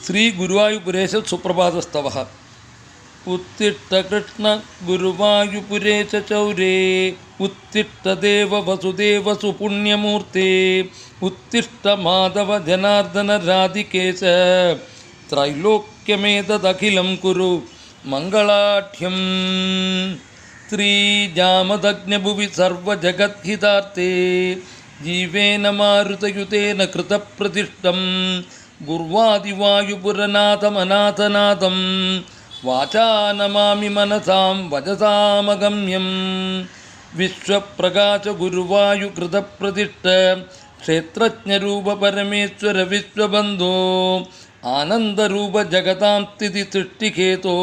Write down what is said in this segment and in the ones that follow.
ശ്രീ ഗുരുവായൂപുരേശ സുപ്രഭാതസ്തവഃ. ഉത്തിഷ്ഠ കൃഷ്ണ ഗുരുവായൂപുരേശ ചൗരേ, ഉത്തിഷ്ഠ ദേവ വസുദേവ സുപുണ്യമൂർത്തേ, ഉത്തിഷ്ഠ മാധവ ജനാർദ്ദന രാധികേശ, ത്രൈലോക്യമേതദഖിലം കുരു മംഗളാഢ്യം. ശ്രീജാമദഗ്നഭുവി സർവജഗദ്ഹിതാർത്ഥേ, ജീവേന മാരുതയുതേന കൃതപ്രതിഷ്ഠം, ഗുർവാദിവായുപുരനാഥമനാഥനാഥം, വാചാ നമാമി മനസാം വചസാമഗമ്യം. വിശ്വപ്രകാശ ഗുരുവായു കൃതപ്രതിഷ്ഠ, ക്ഷേത്രജ്ഞരൂപ പരമേശ്വര വിശ്വബന്ധോ, ആനന്ദരൂപ ജഗതാം സ്ഥിതി സൃഷ്ടിഹേതോ,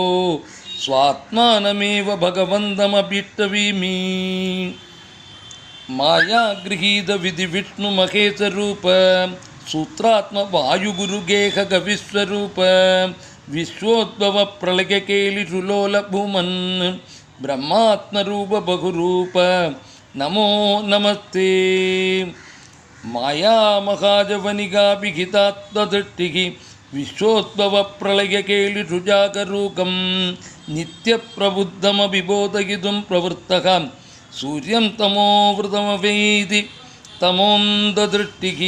സ്വാത്മാനമേവ ഭഗവന്തമഭീഷ്ടവീമി. മായാഗൃഹീത വിധി വിഷ്ണു മഹേശരൂപ, സൂത്രാത്മ വായുഗുരുഗേഹ വിശ്വരൂപ, വിശ്വോദ്ഭവ പ്രളയകേലിഷുലോല ഭൂമൻ, ബ്രഹ്മാത്മരൂപ ബഹുരൂപ നമോ നമസ്തേ. മായാമഹാജവനികാഭിഹിതാത്മദൃഷ്ടിഃ, വിശ്വോദ്ഭവ പ്രളയകേലിഷു ജാഗരൂകം, നിത്യപ്രബുദ്ധമഭിബോധയിതും പ്രവൃത്തഃ, സൂര്യം തമോവൃതമവേദി തമോന്തദൃഷ്ടിഃ.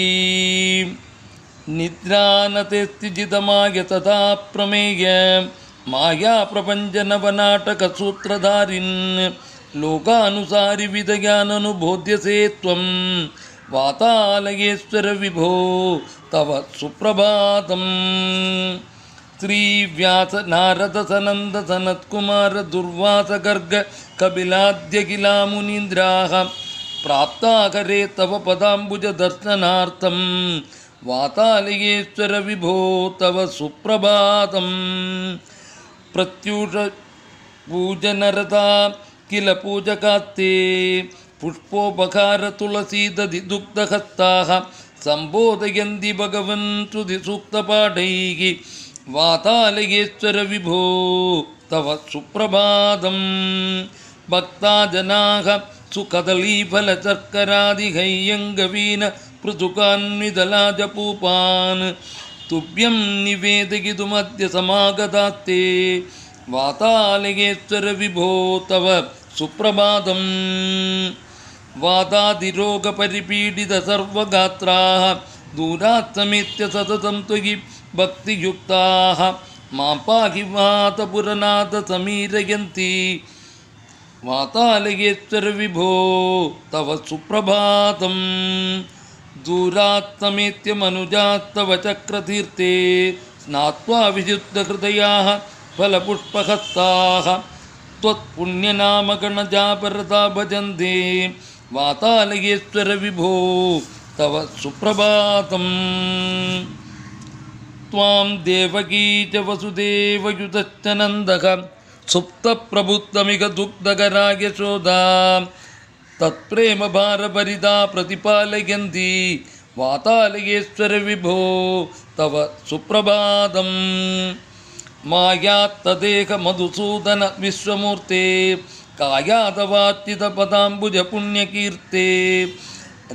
നിദ്രാനതേസ്തിജിതമായ തഥാ പ്രമേയ, മായാപ്രപഞ്ചനവനാടകസൂത്രധാരിൻ, ലോകാനുസാരി വിദയാനനുബോധ്യസേ ത്വം, വാതാലയേശ്വര വിഭോ തവ സുപ്രഭാതം. ശ്രീ വ്യാസ നാരദ സനന്ദ സനത്കുമാര ദുർവാസ ഗർഗ കപിലാദ്യഖിലാ മുനീന്ദ്രാഃ, പ്രാപ്താകരേ തവ പദാംബുജ ദർശനാർത്ഥം, വാതാലയേശ്വര വിഭോ തവ സുപ്രഭാതം. പ്രത്യൂഷ പൂജനരതാ കില പൂജകാസ്തേ, പുഷ്പോപകാര തുളസീദധി ദുഗ്ധഹസ്താഃ, സംബോധയന്തി ഭഗവൻ ശ്രുതി സൂക്തപാഠൈഃ, വാതാലയേശ്വര വിഭോ തവ സുപ്രഭാതം. ഭക്താജനാഃ സുകദളീഫലശർക്കരാദിഹൈയംഗവീന പൃഥുകാന്വിതലാജപൂപാൻ, തുഭ്യം നിവേദയിതുമദ്യ സമാഗതാസ്തേ, വാതാലയേശ്വര വിഭോ തവ സുപ്രഭാതം. വാതാദിരോഗപരിപീഡിത സർവഗാത്രാഃ, ദൂരാത്സമേത്യ സതതം ത്വയി ഭക്തിയുക്താഃ, മാം പാഹി വാതപുരനാഥ സമീരയന്തി, വാതാലയേശ്വര വിഭോ തവ സുപ്രഭാതം. ദൂരാത്സമേത്യ മനുജാസ്തവ ചക്രതീർത്ഥേ, സ്നാത്വാ വിശുദ്ധഹൃദയാഃ ഫലപുഷ്പഹസ്താഃ, ത്വത്പുണ്യനാമഗണജാപരതാ ഭജന്തേ, വാതാലയേശ്വര വിഭോ തവ സുപ്രഭാതം. ത്വാം ദേവകീ ച വസുദേവയുതശ്ച നന്ദഃ, സുപ്തപ്രബുദ്ധമിക ദുഗ്ധകരാ യശോദാ, തത്പ്രേമഭാരഭരിതാ പ്രതിപാലയന്തി, വാതാലയേശ്വര വിഭോ തവ സുപ്രഭാതം. മായാത്തദേഹ മധുസൂദന വിശ്വമൂർത്തേ, കായാതവാർച്ചിത പദാംബുജ പുണ്യകീർത്തേ,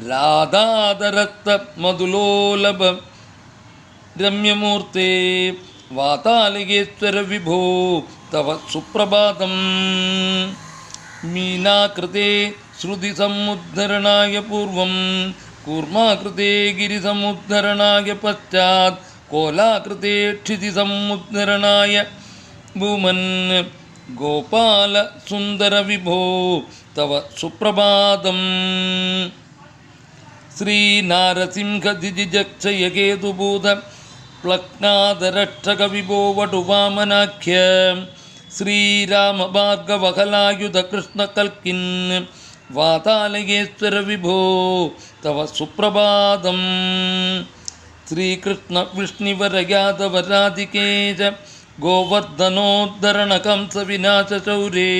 രാധാദരസ്ത മധുലോലഭ രമ്യമൂർത്തേ, വാതാലയേശ്വര വിഭോ തവ സുപ്രഭാതം. മീനാകൃതേ ശ്രുതി സമുദ്ധരണായ പൂർവം, കൂർമാകൃതേ ഗിരിസമുദ്ധരണായ പശ്ചാത്, കോലാകൃതേ ക്ഷിതി സമുദ്ധരണായ ഭൂമൻ, ഗോപാല സുന്ദര വിഭോ തവ സുപ്രഭാതം. ശ്രീനാരസിംഹ ദിജിജക്ഷയകേതുഭൂത പ്ലഗ്നാദരക്ഷക വിഭോ വടുവാമനാഖ്യ, ശ്രീരാമ ഭാർഗവഹലായുധ കൃഷ്ണ കൽക്കിൻ, വാതാലയേശ്വര വിഭോ തവ സുപ്രഭാതം. ശ്രീകൃഷ്ണ വിഷ്ണുവര യാദവ രാധികേശ, ഗോവർദ്ധനോദ്ധരണ കംസ വിനാശ ശൗരേ,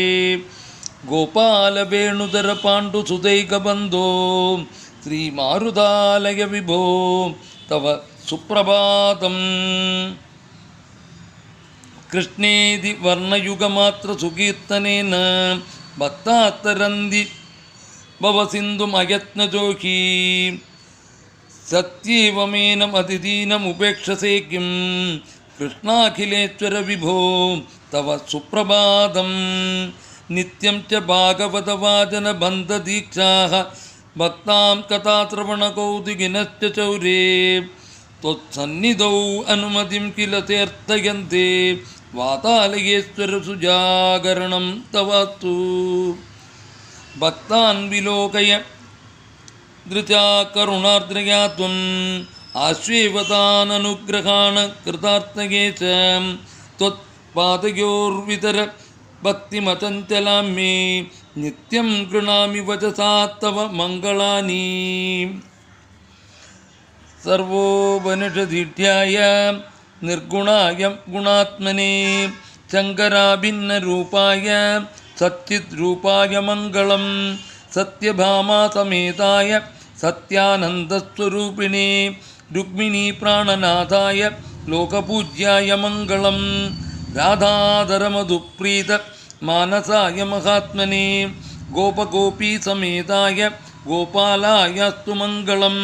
ഗോപാല വേണുധര പാണ്ഡുസുതൈകബന്ധോ, ശ്രീമാരുതാലയ വിഭോ തവ സുപ്രഭാതം. കൃഷ്ണേതി വർണ്ണയുഗമാത്ര സുകീർത്തനേന, ഭക്താത്തരന്തി ഭവസിന്ധുമയത്നജോഹി, സത്യേവമേനം അതിദീനമുപേക്ഷസേ കിം, കൃഷ്ണാഖിലേശ്വര വിഭോ തവ സുപ്രഭാതം നിത്യം ച ഭാഗവതവാചനബന്ധദീക്ഷാഃ ഭക്താം കഥാശ്രവണകൗതുകിനശ്ച ചൗരേ ത്വത്സന്നിധൗ അനുമതിം കില തേർത്ഥയന്തേ വാതാലയേശ്വര സുജാഗരണം തവാസ്തു ഭക്താൻ വിലോകയ ദൃശാ കരുണാർദ്രയാ ത്വം ആശ്വേവതാനനുഗ്രഹാണ കൃതാർത്ഥയേ ച ത്വത്പാദയോർവിതര ഭക്തിമചഞ്ചലാം മേ നിത്യം ഗൃണാമി വചസാ തവ മംഗളാനി സർവോപനിഷദീഠ്യായ നിർഗുണായ ഗുണാത്മനെ ശങ്കരാഭിന്നരൂപായ സച്ചിദ്രൂപായ മംഗളം സത്യഭാമാസമേതായ സത്യാനന്ദസ്വരൂപിണേ രുക്മിണീ പ്രാണനാഥായ ലോകപൂജ്യായ മംഗളം രാധാധരമധുപ്രീത മാനസായ മഹാത്മനെ ഗോപഗോപീസമേതായ ഗോപാലായസ്തു മംഗളം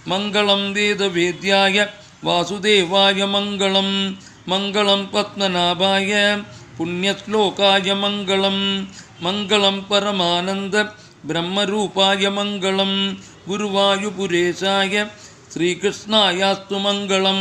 മംഗളം വേദവേദ്യായ വാസുദേവായ മംഗളം മംഗളം പത്മനാഭായ പുണ്യശ്ലോകായ മംഗളം മംഗളം പരമാനന്ദ ബ്രഹ്മരൂപായ മംഗളം ഗുരുവായൂപുരേശായ ശ്രീകൃഷ്ണായാസ്തു മംഗളം.